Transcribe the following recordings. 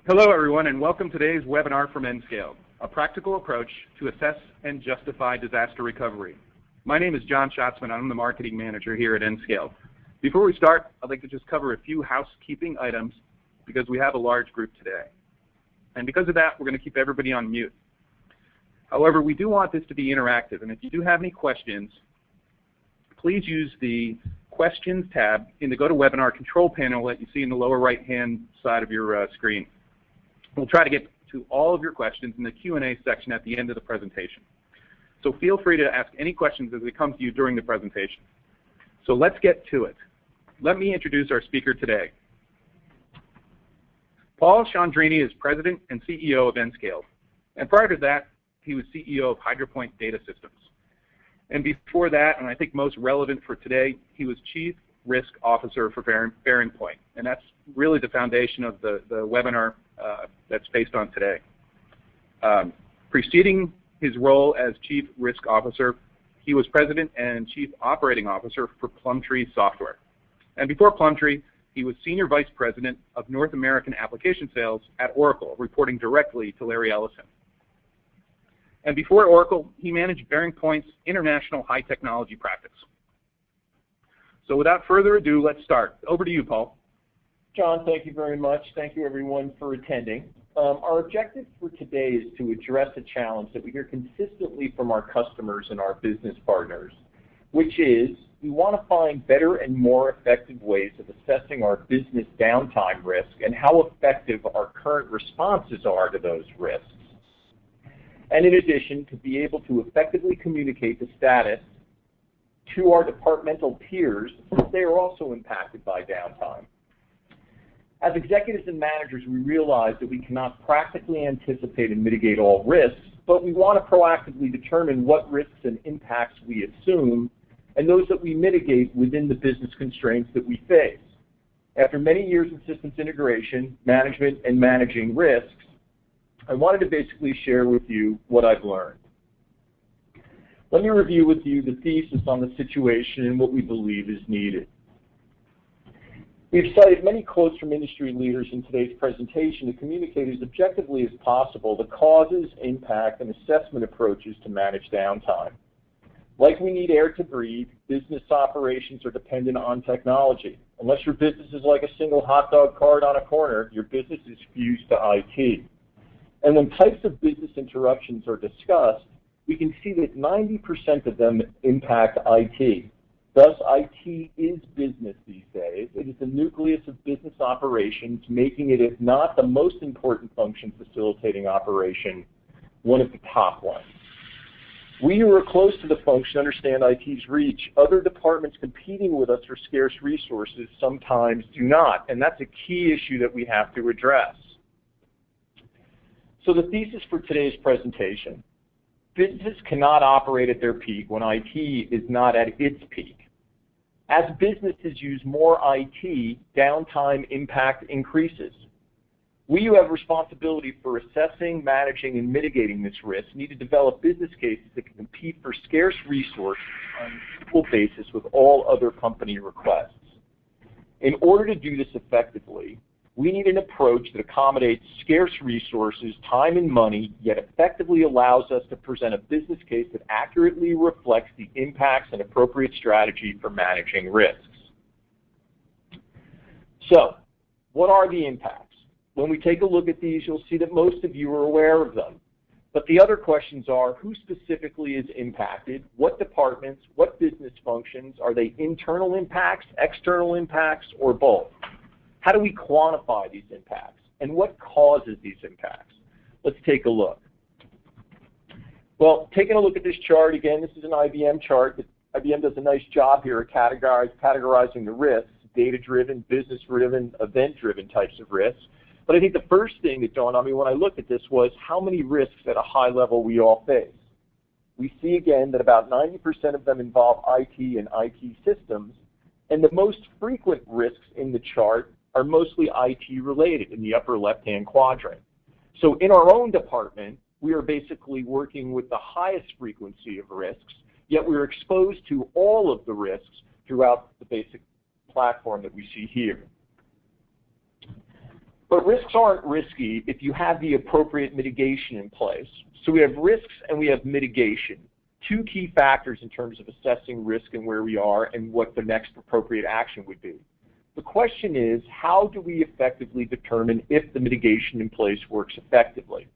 Hello everyone, and welcome to today's webinar from Nscale, a practical approach to assess and justify disaster recovery. My name is John Schatzman. I'm the marketing manager here at Nscale. Before we start, I'd like to just cover a few housekeeping items because we have a large group today. And because of that, we're going to keep everybody on mute. However, we do want this to be interactive, and if you do have any questions, please use the Questions tab in the GoToWebinar control panel that you see in the lower right-hand side of your screen. We'll try to get to all of your questions in the Q&A section at the end of the presentation. So feel free to ask any questions as they come to you during the presentation. So let's get to it. Let me introduce our speaker today. Paul Chandrini is President and CEO of Nscale. And prior to that, he was CEO of HydroPoint Data Systems. And before that, and I think most relevant for today, he was Chief Risk Officer for BearingPoint. And that's really the foundation of the webinar that's based on today. Preceding his role as Chief Risk Officer, he was President and Chief Operating Officer for Plumtree Software. And before Plumtree, he was Senior Vice President of North American Application Sales at Oracle, reporting directly to Larry Ellison. And before Oracle, he managed BearingPoint's international high technology practice. So without further ado, let's start. Over to you, Paul. John, thank you very much. Thank you, everyone, for attending. Our objective for today is to address a challenge that we hear consistently from our customers and our business partners, which is we want to find better and more effective ways of assessing our business downtime risk and how effective our current responses are to those risks. And in addition, to be able to effectively communicate the status to our departmental peers since they are also impacted by downtime. As executives and managers, we realize that we cannot practically anticipate and mitigate all risks, but we want to proactively determine what risks and impacts we assume and those that we mitigate within the business constraints that we face. After many years of systems integration, management, and managing risks, I wanted to basically share with you what I've learned. Let me review with you the thesis on the situation and what we believe is needed. We've cited many quotes from industry leaders in today's presentation to communicate as objectively as possible the causes, impact, and assessment approaches to manage downtime. Like we need air to breathe, business operations are dependent on technology. Unless your business is like a single hot dog cart on a corner, your business is fused to IT. And when types of business interruptions are discussed, we can see that 90% of them impact IT. Thus, IT is business these days. It is the nucleus of business operations, making it, if not the most important function facilitating operation, one of the top ones. We who are close to the function understand IT's reach. Other departments competing with us for scarce resources sometimes do not, and that's a key issue that we have to address. So the thesis for today's presentation: businesses cannot operate at their peak when IT is not at its peak. As businesses use more IT, downtime impact increases. We who have responsibility for assessing, managing, and mitigating this risk need to develop business cases that can compete for scarce resources on an equal basis with all other company requests. In order to do this effectively, we need an approach that accommodates scarce resources, time and money, yet effectively allows us to present a business case that accurately reflects the impacts and appropriate strategy for managing risks. So, what are the impacts? When we take a look at these, you'll see that most of you are aware of them. But the other questions are, who specifically is impacted? What departments? What business functions? Are they internal impacts, external impacts, or both? How do we quantify these impacts? And what causes these impacts? Let's take a look. Well, taking a look at this chart, again, this is an IBM chart. IBM does a nice job here at categorizing the risks, data-driven, business-driven, event-driven types of risks. But I think the first thing that dawned on me when I looked at this was how many risks at a high level we all face. We see again that about 90% of them involve IT and IT systems, and the most frequent risks in the chart are mostly IT related in the upper left-hand quadrant. So in our own department, we are basically working with the highest frequency of risks, yet we are exposed to all of the risks throughout the basic platform that we see here. But risks aren't risky if you have the appropriate mitigation in place. So we have risks and we have mitigation, two key factors in terms of assessing risk and where we are and what the next appropriate action would be. The question is, how do we effectively determine if the mitigation in place works effectively?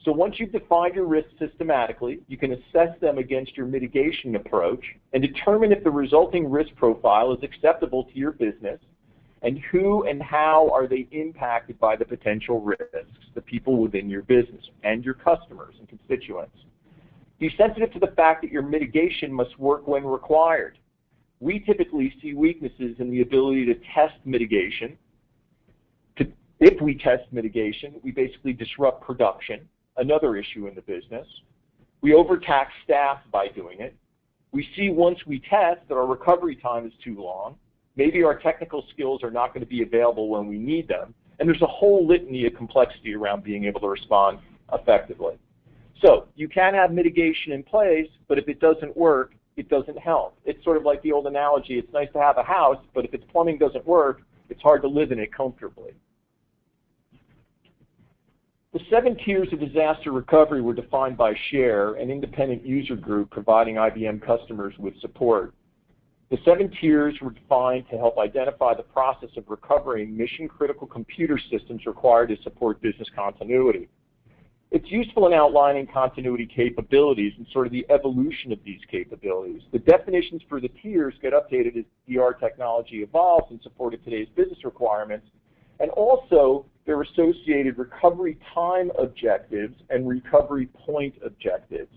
So once you've defined your risks systematically, you can assess them against your mitigation approach and determine if the resulting risk profile is acceptable to your business and who and how are they impacted by the potential risks, the people within your business and your customers and constituents. Be sensitive to the fact that your mitigation must work when required. We typically see weaknesses in the ability to test mitigation. If we test mitigation, we basically disrupt production, another issue in the business. We overtax staff by doing it. We see once we test that our recovery time is too long. Maybe our technical skills are not going to be available when we need them. And there's a whole litany of complexity around being able to respond effectively. So you can have mitigation in place, but if it doesn't work, it doesn't help. It's sort of like the old analogy, it's nice to have a house, but if its plumbing doesn't work, it's hard to live in it comfortably. The 7 tiers of disaster recovery were defined by SHARE, an independent user group providing IBM customers with support. The 7 tiers were defined to help identify the process of recovering mission-critical computer systems required to support business continuity. It's useful in outlining continuity capabilities and sort of the evolution of these capabilities. The definitions for the tiers get updated as DR technology evolves in support of today's business requirements, and also their associated recovery time objectives and recovery point objectives.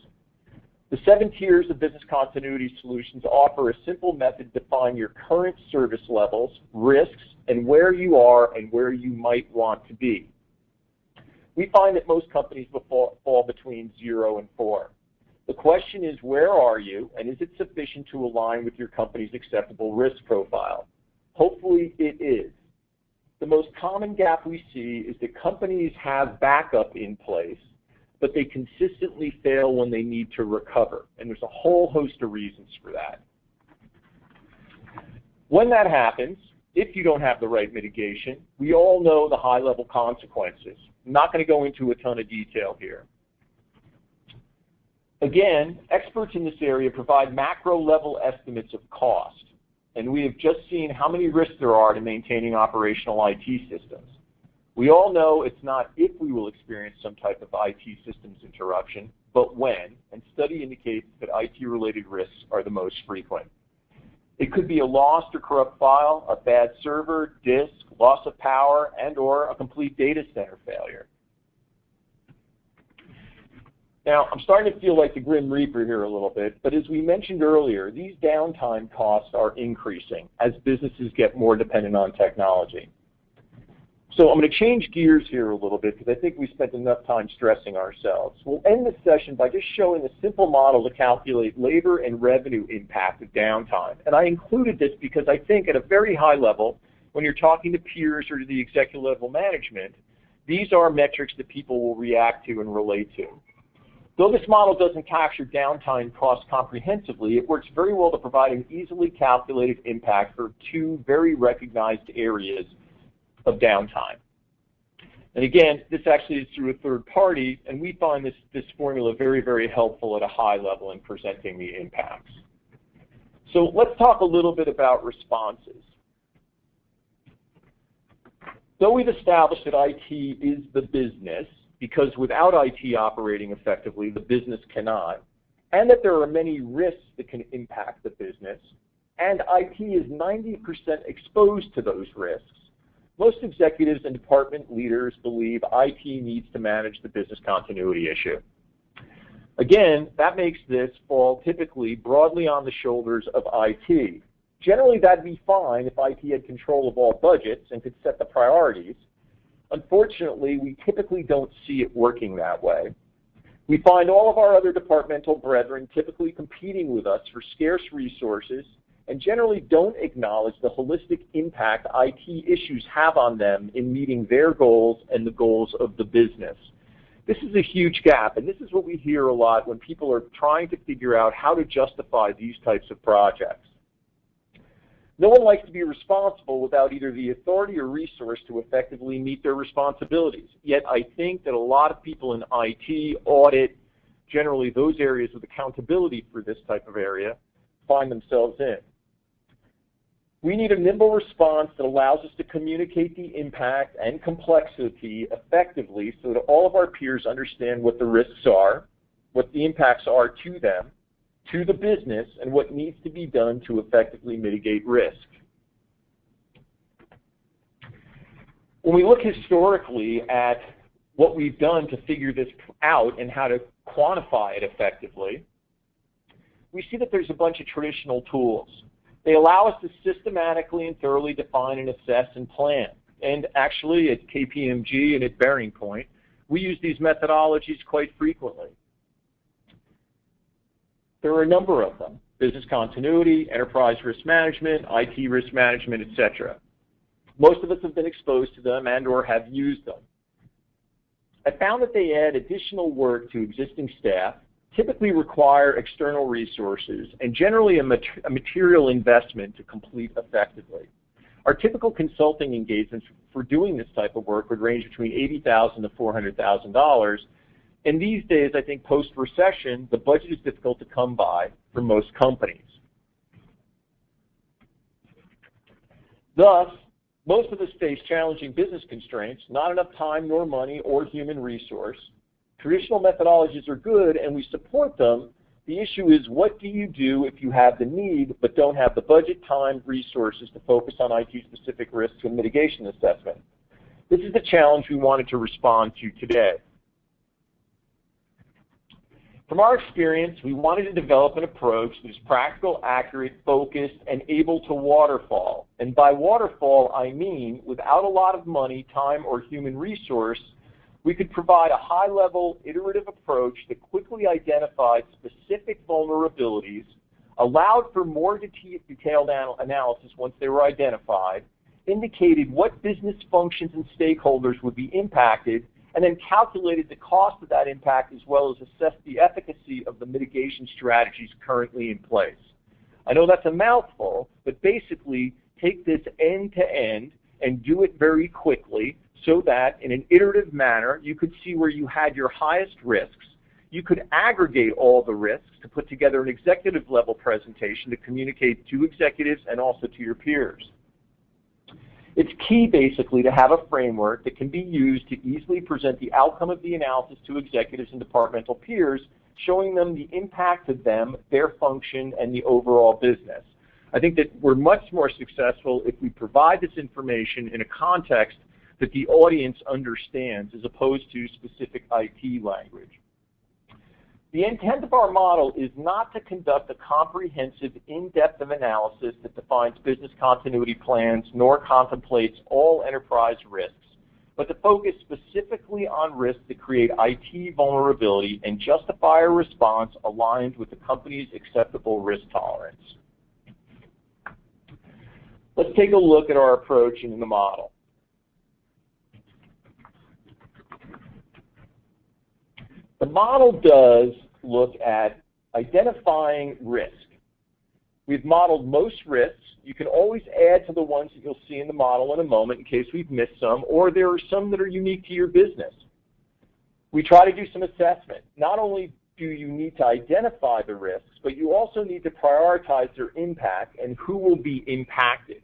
The 7 tiers of business continuity solutions offer a simple method to define your current service levels, risks, and where you are and where you might want to be. We find that most companies fall between 0 and 4. The question is, where are you, and is it sufficient to align with your company's acceptable risk profile? Hopefully it is. The most common gap we see is that companies have backup in place, but they consistently fail when they need to recover, and there's a whole host of reasons for that. When that happens, if you don't have the right mitigation, we all know the high-level consequences. I'm not going to go into a ton of detail here. Again, experts in this area provide macro-level estimates of cost, and we have just seen how many risks there are to maintaining operational IT systems. We all know it's not if we will experience some type of IT systems interruption, but when, and study indicates that IT-related risks are the most frequent. It could be a lost or corrupt file, a bad server, disk, loss of power, and/or a complete data center failure. Now, I'm starting to feel like the Grim Reaper here a little bit, but as we mentioned earlier, these downtime costs are increasing as businesses get more dependent on technology. So I'm going to change gears here a little bit because I think we spent enough time stressing ourselves. We'll end this session by just showing a simple model to calculate labor and revenue impact of downtime. And I included this because I think at a very high level, when you're talking to peers or to the executive level management, these are metrics that people will react to and relate to. Though this model doesn't capture downtime costs comprehensively, it works very well to provide an easily calculated impact for 2 very recognized areas of downtime. And again, this actually is through a third party, and we find this formula very, very helpful at a high level in presenting the impacts. So let's talk a little bit about responses. Though we've established that IT is the business, because without IT operating effectively, the business cannot, and that there are many risks that can impact the business, and IT is 90% exposed to those risks, most executives and department leaders believe IT needs to manage the business continuity issue. Again, that makes this fall typically broadly on the shoulders of IT. Generally, that'd be fine if IT had control of all budgets and could set the priorities. Unfortunately, we typically don't see it working that way. We find all of our other departmental brethren typically competing with us for scarce resources and generally don't acknowledge the holistic impact IT issues have on them in meeting their goals and the goals of the business. This is a huge gap, and this is what we hear a lot when people are trying to figure out how to justify these types of projects. No one likes to be responsible without either the authority or resource to effectively meet their responsibilities. Yet I think that a lot of people in IT, audit, generally those areas with accountability for this type of area, find themselves in. We need a nimble response that allows us to communicate the impact and complexity effectively so that all of our peers understand what the risks are, what the impacts are to them, to the business, and what needs to be done to effectively mitigate risk. When we look historically at what we've done to figure this out and how to quantify it effectively, we see that there's a bunch of traditional tools. They allow us to systematically and thoroughly define and assess and plan. And actually at KPMG and at Bearing Point, we use these methodologies quite frequently. There are a number of them: business continuity, enterprise risk management, IT risk management, etc. Most of us have been exposed to them and or have used them. I found that they add additional work to existing staff, typically require external resources, and generally a material investment to complete effectively. Our typical consulting engagements for doing this type of work would range between $80,000 to $400,000. And these days, I think post-recession, the budget is difficult to come by for most companies. Thus, most of us face challenging business constraints, not enough time nor money or human resource. Traditional methodologies are good and we support them. The issue is, what do you do if you have the need but don't have the budget, time, resources to focus on IT-specific risks and mitigation assessment? This is the challenge we wanted to respond to today. From our experience, we wanted to develop an approach that is practical, accurate, focused, and able to waterfall. And by waterfall, I mean without a lot of money, time, or human resource, we could provide a high-level, iterative approach that quickly identified specific vulnerabilities, allowed for more detailed analysis once they were identified, indicated what business functions and stakeholders would be impacted, and then calculated the cost of that impact as well as assessed the efficacy of the mitigation strategies currently in place. I know that's a mouthful, but basically take this end to end and do it very quickly so that in an iterative manner you could see where you had your highest risks. You could aggregate all the risks to put together an executive level presentation to communicate to executives and also to your peers. It's key, basically, to have a framework that can be used to easily present the outcome of the analysis to executives and departmental peers, showing them the impact of them, their function, and the overall business. I think that we're much more successful if we provide this information in a context that the audience understands as opposed to specific IT language. The intent of our model is not to conduct a comprehensive, in-depth analysis that defines business continuity plans nor contemplates all enterprise risks, but to focus specifically on risks that create IT vulnerability and justify a response aligned with the company's acceptable risk tolerance. Let's take a look at our approach in the model. The model does look at identifying risk. We've modeled most risks. You can always add to the ones that you'll see in the model in a moment in case we've missed some, or there are some that are unique to your business. We try to do some assessment. Not only do you need to identify the risks, but you also need to prioritize their impact and who will be impacted.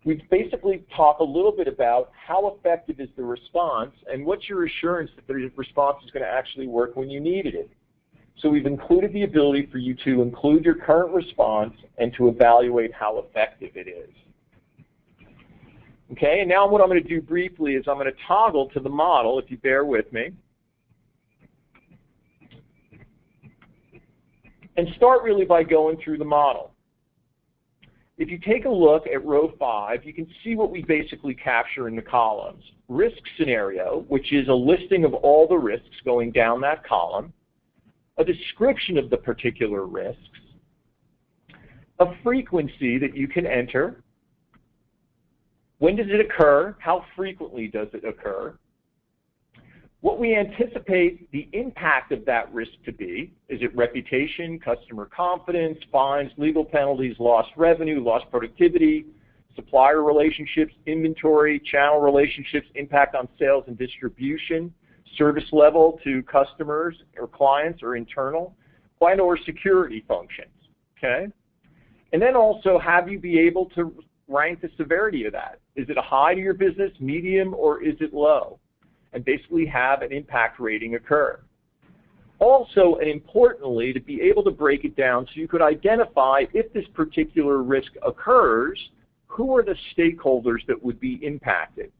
We basically talk a little bit about how effective is the response and what's your assurance that the response is going to actually work when you needed it. So we've included the ability for you to include your current response and to evaluate how effective it is. Okay, and now what I'm going to do briefly is I'm going to toggle to the model, if you bear with me, and start really by going through the model. If you take a look at row 5, you can see what we basically capture in the columns. Risk scenario, which is a listing of all the risks going down that column, a description of the particular risks, a frequency that you can enter, when does it occur, how frequently does it occur, what we anticipate the impact of that risk to be. Is it reputation, customer confidence, fines, legal penalties, lost revenue, lost productivity, supplier relationships, inventory, channel relationships, impact on sales and distribution, service level to customers or clients or internal, or security functions, okay? And then also have you be able to rank the severity of that. Is it a high to your business, medium, or is it low? And basically have an impact rating occur. Also, and importantly, to be able to break it down so you could identify if this particular risk occurs, who are the stakeholders that would be impacted?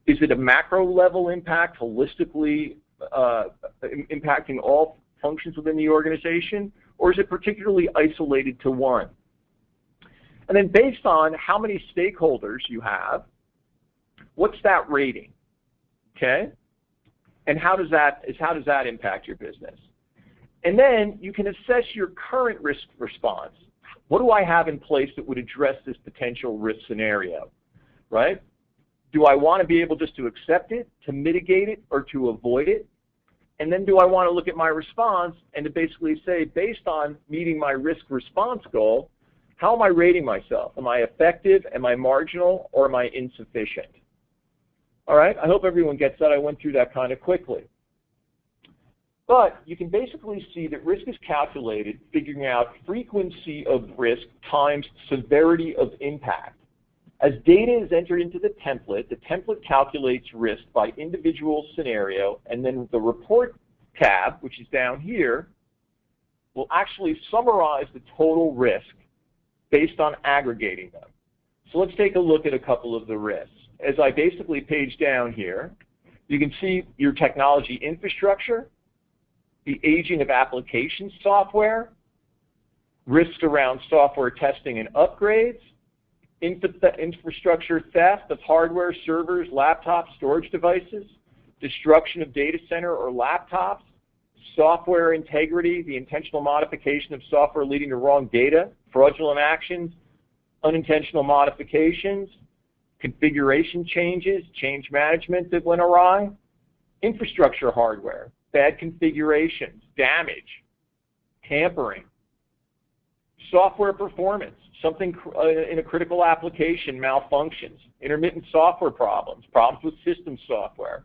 Is it a macro level impact, holistically impacting all functions within the organization, or is it particularly isolated to one? And then based on how many stakeholders you have, what's that rating? Okay? And how does that impact your business? And then you can assess your current risk response. What do I have in place that would address this potential risk scenario? Right? Do I want to be able just to accept it, to mitigate it, or to avoid it? And then do I want to look at my response and to basically say, based on meeting my risk response goal, how am I rating myself? Am I effective? Am I marginal? Or am I insufficient? All right, I hope everyone gets that. I went through that kind of quickly. But you can basically see that risk is calculated figuring out frequency of risk times severity of impact. As data is entered into the template calculates risk by individual scenario, and then the report tab, which is down here, will actually summarize the total risk based on aggregating them. So let's take a look at a couple of the risks. As I basically page down here, you can see your technology infrastructure, the aging of application software, risks around software testing and upgrades, infrastructure theft of hardware, servers, laptops, storage devices, destruction of data center or laptops, software integrity, the intentional modification of software leading to wrong data, fraudulent actions, unintentional modifications, configuration changes, change management that went awry, infrastructure hardware, bad configurations, damage, tampering, software performance, something in a critical application malfunctions, intermittent software problems, problems with system software,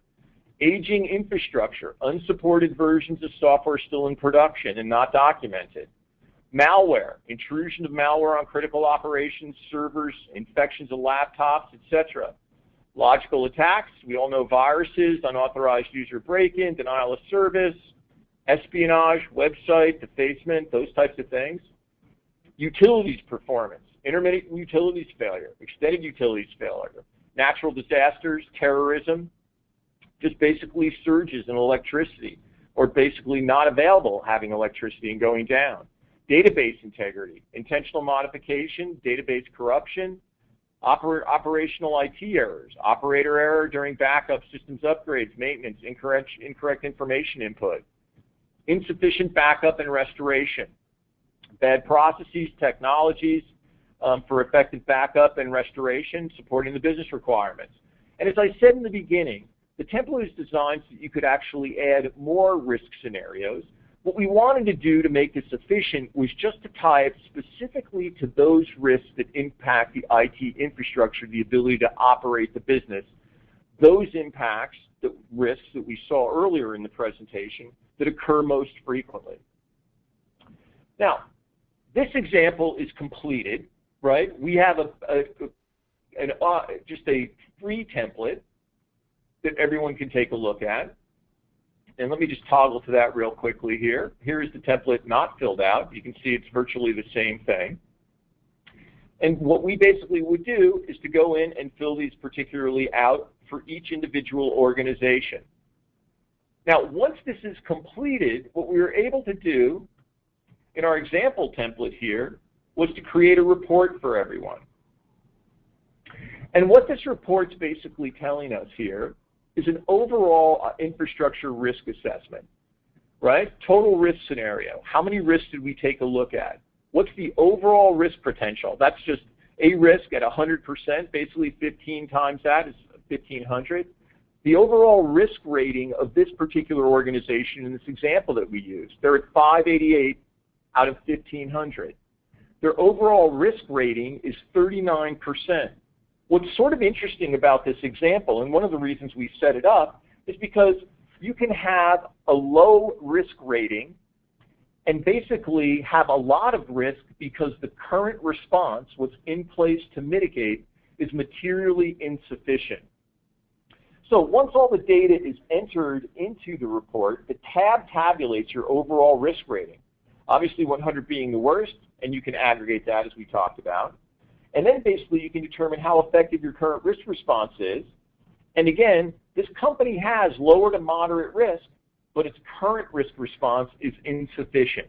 aging infrastructure, unsupported versions of software still in production and not documented, malware, intrusion of malware on critical operations, servers, infections of laptops, etc. Logical attacks, we all know viruses, unauthorized user break-in, denial of service, espionage, website defacement, those types of things. Utilities performance, intermittent utilities failure, extended utilities failure, natural disasters, terrorism, just basically surges in electricity, or basically not available having electricity and going down. Database integrity, intentional modification, database corruption, operational IT errors, operator error during backup, systems upgrades, maintenance, incorrect information input, insufficient backup and restoration, bad processes, technologies for effective backup and restoration, supporting the business requirements. And as I said in the beginning, the template is designed so that you could actually add more risk scenarios. What we wanted to do to make this efficient was just to tie it specifically to those risks that impact the IT infrastructure, the ability to operate the business. Those impacts, the risks that we saw earlier in the presentation that occur most frequently. Now, this example is completed, right? We have just a free template that everyone can take a look at. And let me just toggle to that real quickly here. Here is the template not filled out. You can see it's virtually the same thing. And what we basically would do is to go in and fill these particularly out for each individual organization. Now, once this is completed, what we were able to do in our example template here was to create a report for everyone. And what this report's basically telling us here is an overall infrastructure risk assessment, right? Total risk scenario. How many risks did we take a look at? What's the overall risk potential? That's just a risk at 100%, basically 15 times that is 1,500. the overall risk rating of this particular organization in this example that we used, they're at 588 out of 1,500. Their overall risk rating is 39%. What's sort of interesting about this example, and one of the reasons we set it up, is because you can have a low risk rating and basically have a lot of risk because the current response, what's in place to mitigate, is materially insufficient. So once all the data is entered into the report, the tab tabulates your overall risk rating. Obviously 100 being the worst, and you can aggregate that as we talked about. And then basically you can determine how effective your current risk response is. And again, this company has lower to moderate risk, but its current risk response is insufficient.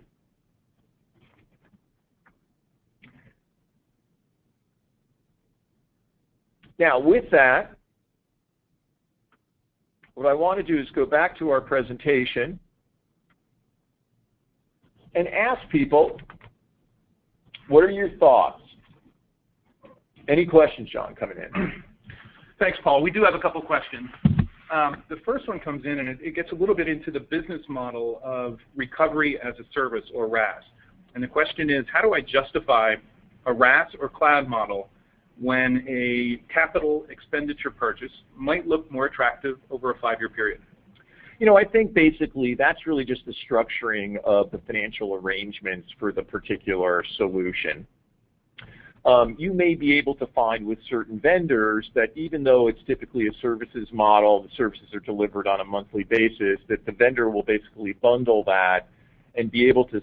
Now with that, what I want to do is go back to our presentation and ask people, what are your thoughts? Any questions, John, coming in? Thanks, Paul. We do have a couple questions. The first one comes in, and it gets a little bit into the business model of recovery as a service, or RaaS. And the question is, how do I justify a RaaS or cloud model when a capital expenditure purchase might look more attractive over a 5-year period? You know, I think basically that's really just the structuring of the financial arrangements for the particular solution. You may be able to find with certain vendors that even though it's typically a services model, the services are delivered on a monthly basis, that the vendor will basically bundle that and be able to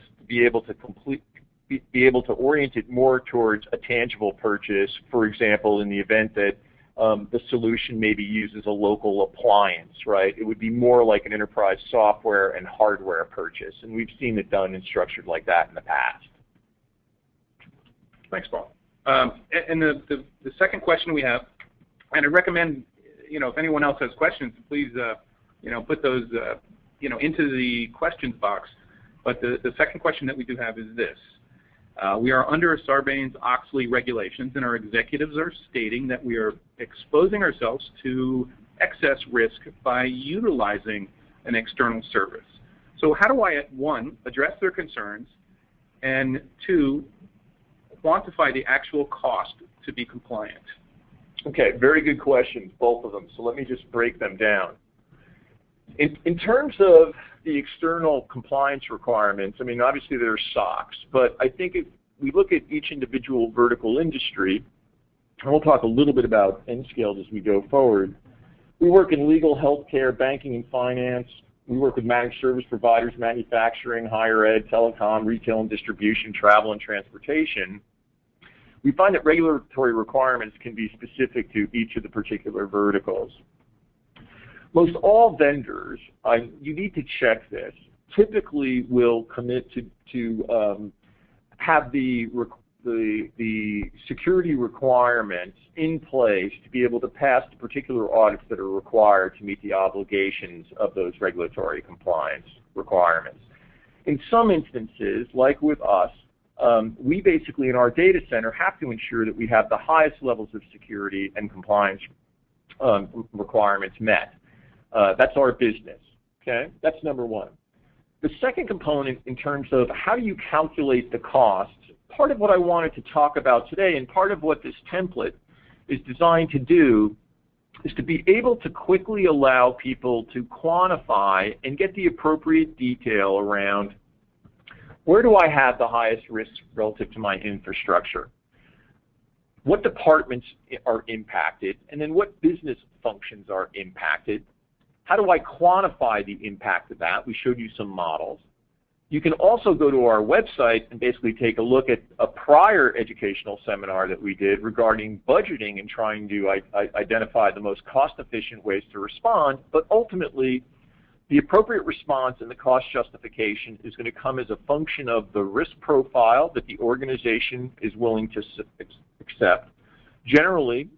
orient it more towards a tangible purchase. For example, in the event that the solution maybe uses a local appliance, right? It would be more like an enterprise software and hardware purchase, and we've seen it done and structured like that in the past. Thanks, Paul. And the second question we have, and I recommend, if anyone else has questions, please, put those, into the questions box. But the second question that we do have is this. We are under Sarbanes-Oxley regulations, and our executives are stating that we are exposing ourselves to excess risk by utilizing an external service. So how do I, 1, address their concerns, and 2, quantify the actual cost to be compliant? Okay, very good questions, both of them. So let me just break them down. In terms of the external compliance requirements, I mean, obviously there are SOX, but I think if we look at each individual vertical industry, and we'll talk a little bit about N-Scaled as we go forward, we work in legal, healthcare, banking and finance. We work with managed service providers, manufacturing, higher ed, telecom, retail and distribution, travel and transportation. We find that regulatory requirements can be specific to each of the particular verticals. Most all vendors, you need to check this, typically will commit to have the security requirements in place to be able to pass the particular audits that are required to meet the obligations of those regulatory compliance requirements. In some instances, like with us, we basically in our data center have to ensure that we have the highest levels of security and compliance requirements met. That's our business, okay? That's number one. The second component in terms of how do you calculate the costs, part of what I wanted to talk about today and part of what this template is designed to do is to be able to quickly allow people to quantify and get the appropriate detail around where do I have the highest risk relative to my infrastructure? What departments are impacted? And then what business functions are impacted? How do I quantify the impact of that? We showed you some models. You can also go to our website and basically take a look at a prior educational seminar that we did regarding budgeting and trying to identify the most cost-efficient ways to respond, but ultimately the appropriate response and the cost justification is going to come as a function of the risk profile that the organization is willing to accept. Generally,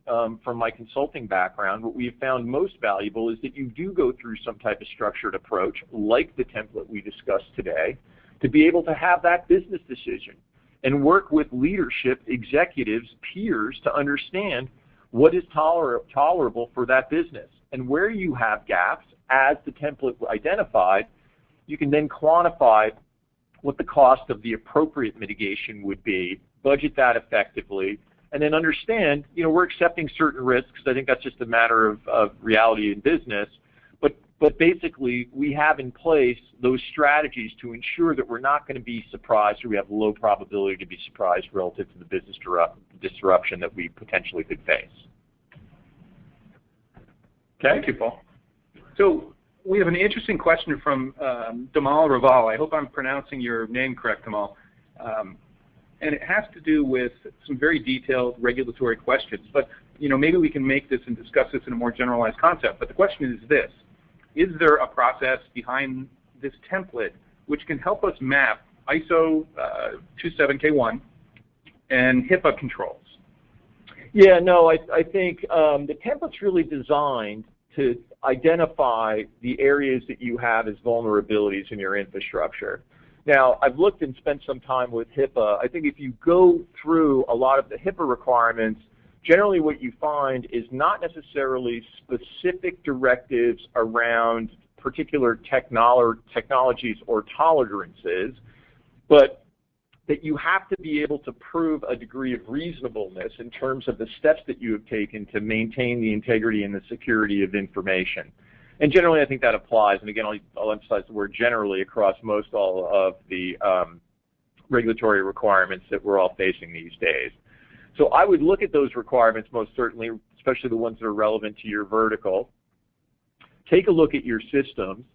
from my consulting background, what we have found most valuable is that you do go through some type of structured approach, like the template we discussed today, to be able to have that business decision and work with leadership, executives, peers to understand what is tolerable for that business. and where you have gaps, as the template identified, you can then quantify what the cost of the appropriate mitigation would be, budget that effectively, and then understand, we're accepting certain risks. I think that's just a matter of reality in business. But basically, we have in place those strategies to ensure that we're not going to be surprised, or we have low probability to be surprised relative to the business disruption that we potentially could face. Okay? Thank you, Paul. So we have an interesting question from Damal Raval. I hope I'm pronouncing your name correct, Damal. And it has to do with some very detailed regulatory questions. But maybe we can make this and discuss this in a more generalized concept. But the question is this: is there a process behind this template which can help us map ISO 27K1 and HIPAA controls? Yeah, no, I think the template's really designed to identify the areas that you have as vulnerabilities in your infrastructure. Now, I've looked and spent some time with HIPAA. I think if you go through a lot of the HIPAA requirements, generally what you find is not necessarily specific directives around particular technologies or tolerances, but that you have to be able to prove a degree of reasonableness in terms of the steps that you have taken to maintain the integrity and the security of information. And generally, I think that applies, and again, I'll emphasize the word generally, across most all of the regulatory requirements that we're all facing these days. So I would look at those requirements most certainly, especially the ones that are relevant to your vertical. Take a look at your systems.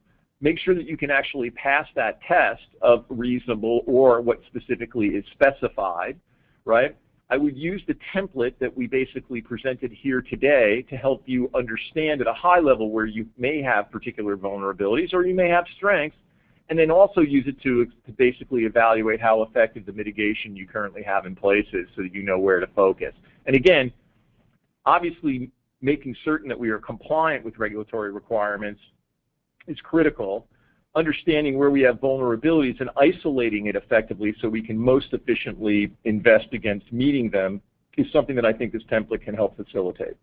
Make sure that you can actually pass that test of reasonable or what specifically is specified, right? I would use the template that we basically presented here today to help you understand at a high level where you may have particular vulnerabilities or you may have strengths, and then also use it to basically evaluate how effective the mitigation you currently have in place is so that you know where to focus. And again, obviously making certain that we are compliant with regulatory requirements is critical. Understanding where we have vulnerabilities and isolating it effectively so we can most efficiently invest against meeting them is something that I think this template can help facilitate.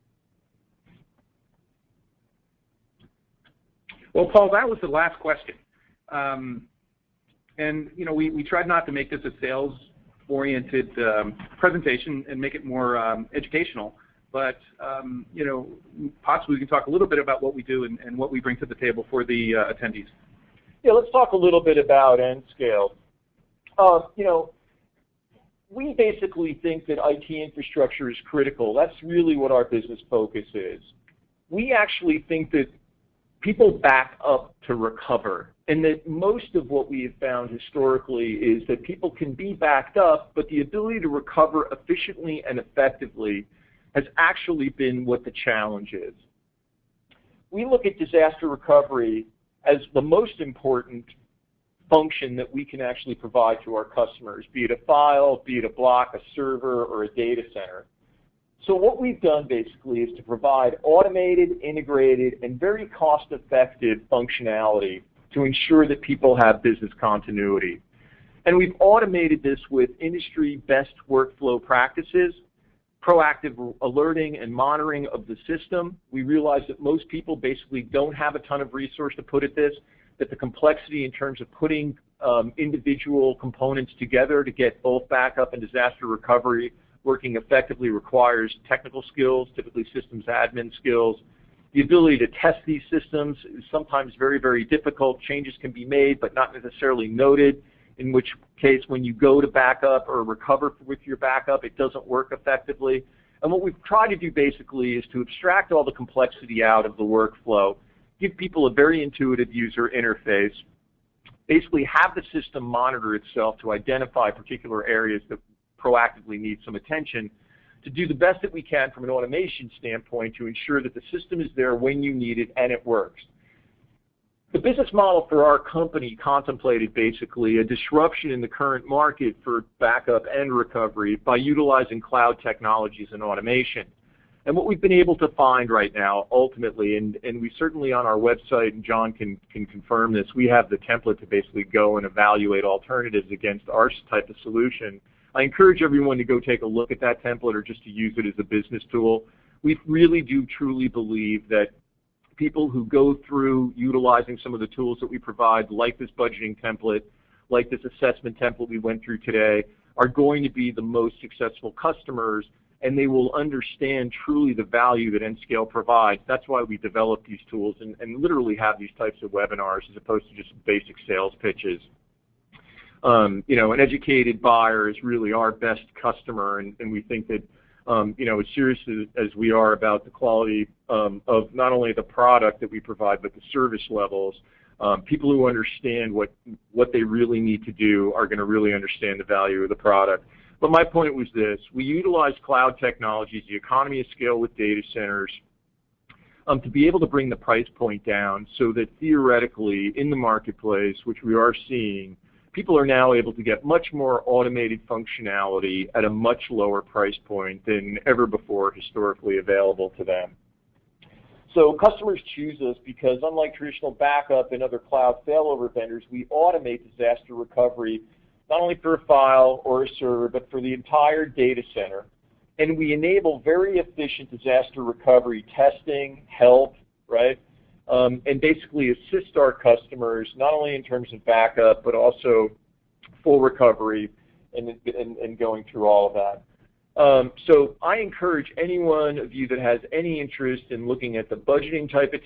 Well, Paul, that was the last question. And we tried not to make this a sales-oriented presentation and make it more educational, but possibly we can talk a little bit about what we do and what we bring to the table for the attendees. Yeah, let's talk a little bit about N-Scale. We basically think that IT infrastructure is critical. That's really what our business focus is. We actually think that people back up to recover, and that most of what we have found historically is that people can be backed up, but the ability to recover efficiently and effectively has actually been what the challenge is. We look at disaster recovery as the most important function that we can actually provide to our customers, be it a file, be it a block, a server, or a data center. So what we've done basically is to provide automated, integrated, and very cost-effective functionality to ensure that people have business continuity. And we've automated this with industry best workflow practices, proactive alerting and monitoring of the system. We realize that most people basically don't have a ton of resource to put at this, that the complexity in terms of putting individual components together to get both backup and disaster recovery working effectively requires technical skills, typically systems admin skills. The ability to test these systems is sometimes very, very difficult. Changes can be made but not necessarily noted, in which case when you go to backup or recover with your backup, it doesn't work effectively. And what we've tried to do basically is to abstract all the complexity out of the workflow, give people a very intuitive user interface, basically have the system monitor itself to identify particular areas that proactively need some attention, to do the best that we can from an automation standpoint to ensure that the system is there when you need it and it works. The business model for our company contemplated basically a disruption in the current market for backup and recovery by utilizing cloud technologies and automation. And what we've been able to find right now, ultimately, and we certainly on our website, and John can confirm this, we have the template to basically go and evaluate alternatives against our type of solution. I encourage everyone to go take a look at that template or just to use it as a business tool. We really do truly believe that people who go through utilizing some of the tools that we provide, like this budgeting template, like this assessment template we went through today, are going to be the most successful customers, and they will understand truly the value that Nscale provides. That's why we develop these tools and literally have these types of webinars as opposed to just basic sales pitches. An educated buyer is really our best customer, and we think that as serious as we are about the quality of not only the product that we provide, but the service levels, people who understand what they really need to do are going to really understand the value of the product. But my point was this: we utilize cloud technologies, the economy of scale with data centers, to be able to bring the price point down so that theoretically in the marketplace, which we are seeing, people are now able to get much more automated functionality at a much lower price point than ever before historically available to them. So customers choose us because, unlike traditional backup and other cloud failover vendors, we automate disaster recovery not only for a file or a server, but for the entire data center. And we enable very efficient disaster recovery testing, help, right? And basically assist our customers not only in terms of backup, but also full recovery and going through all of that. So I encourage any one of you that has any interest in looking at the budgeting type of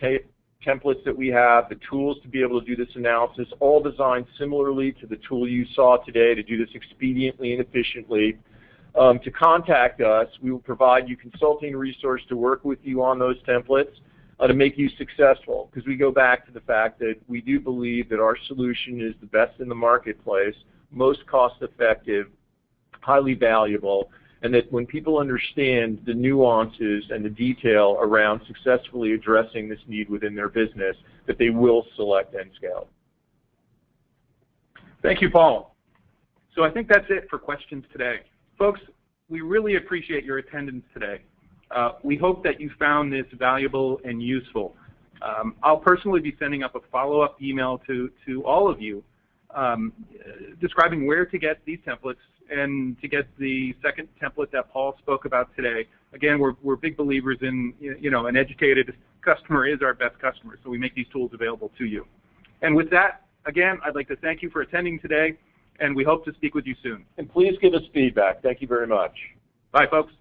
templates that we have, the tools to be able to do this analysis, all designed similarly to the tool you saw today to do this expediently and efficiently, to contact us. We will provide you consulting resource to work with you on those templates to make you successful, because we go back to the fact that we do believe that our solution is the best in the marketplace, most cost-effective, highly valuable, and that when people understand the nuances and the detail around successfully addressing this need within their business, that they will select Nscale. Thank you, Paul. So I think that's it for questions today. Folks, we really appreciate your attendance today. We hope that you found this valuable and useful. I'll personally be sending up a follow-up email to all of you describing where to get these templates and to get the second template that Paul spoke about today. Again, we're big believers in, an educated customer is our best customer, so we make these tools available to you. And with that, again, I'd like to thank you for attending today, and we hope to speak with you soon. And please give us feedback. Thank you very much. Bye, folks.